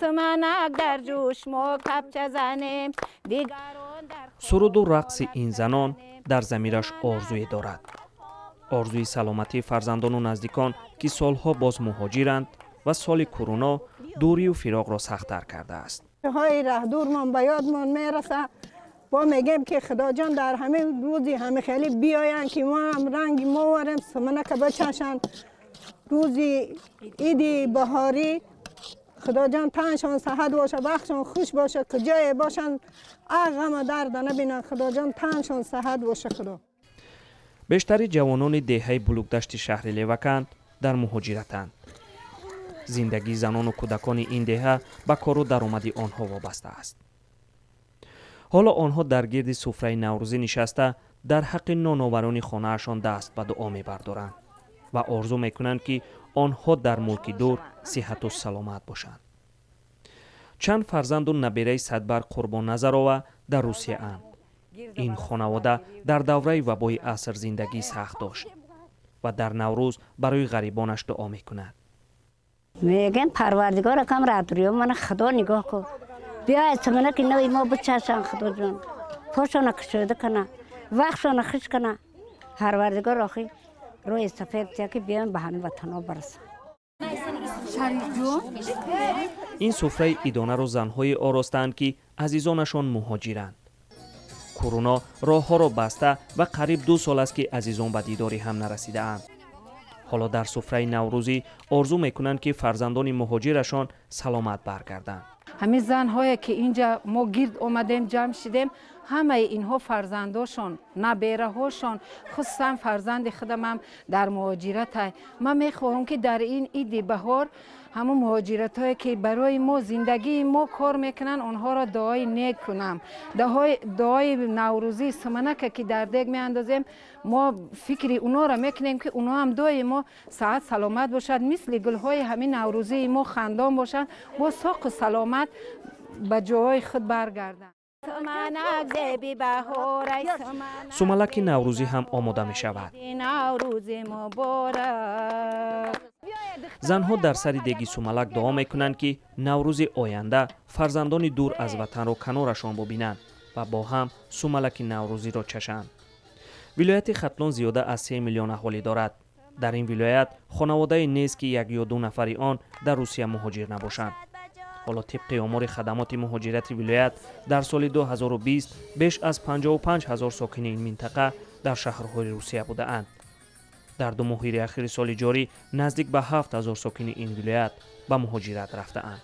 سمنک در جوش ما کفچه زنیم دیگران در سرود و رقص این زنان در ضمیرش آرزویی دارد. آرزوی سلامتی فرزندان و نزدیکان که سالها باز مهاجرند و سال کرونا دوری و فراق را سخت‌تر کرده است. های ره دورمان به یادمان میرسه. با میگیم که خدا جان در همه روزی همه خیلی بیاین که ما هم رنگ ما ورم سمنک بچشن. روزی عید بهاری خدا جان تنشان صحت باشه، وقتشان خوش باشه، کجای باشن غم درد نبینن. خدا جان تنشان صحت باشه. خدا بیشتری جوانان دهه بلوکدشت شهر لیوکند در مهاجرتند. زندگی زنان و کودکان این دهه به کار و درآمد آنها وابسته است. حالا آنها در گرد سفره نوروزی نشسته در حق نانآوران خانه‌شان دست به دعا می‌بردارند و آرزو می‌کنند که آنها در ملک دور صحت و سلامت باشند. چند فرزند و نبیره صدبر قربان نظرآور در روسیه اند. این خانواده در دوره وبای عصر زندگی سخت داشت و در نوروز برای غریبانش دعا می‌کند. میگن پروردگار کم رادریو من خدا نگاه کن. بیا سمنک نوی ما بچشن خدا جان. پاشون کشیده کنه. وقتشون خوش کنه. پروردگار آخی روی سفید تیا که بیان به همه وطنا برسن. این سفره ایدانه را زنهای آراستند که عزیزانشان مهاجرند. کرونا راهها را بسته و قریب 2 سال است که عزیزان به دیداری هم نرسیده اند. حالا در سفره نوروزی آرزو میکنند که فرزندان مهاجرشان سلامت برگردند. همین زن‌هایی که اینجا ما گرد اومدیم جمع شدیم همه اینها فرزنداشون نبیره هاشون خصوصا فرزند خودم هم در مهاجرت. من میخواهم که در این عید بهار همون مهاجرت هایی که برای ما زندگی ما کار میکنن اونها را دعای نیک کنم. دعای نوروزی سمنک که در دیگ میاندازیم ما فکری اونا را میکنیم که اونا هم دعای ما صحت سلامت باشد، مثل گل های همین نوروزی ما خندان باشد، با ساق و سلامت به جای خود برگردن. سملک نوروزی هم آماده می شود. زنها در سر دیگی سملک دعا می کنند که نوروز آینده فرزندان دور از وطن را کنارشان ببینند و با هم سملک نوروزی را چشند. ولایت ختلان زیاده از 3 میلیون اهالی دارد. در این ولایت خانواده نیست که 1 یا 2 نفری آن در روسیه مهاجر نباشند. حالا طبق آمار خدمات مهاجرت ولایت در سال 2020 بیش از 55,000 ساکن این منطقه در شهرهای روسیه بوده اند. در 2 ماه اخیر سال جاری نزدیک به 7,000 ساکن این ولایت به مهاجرت رفته اند.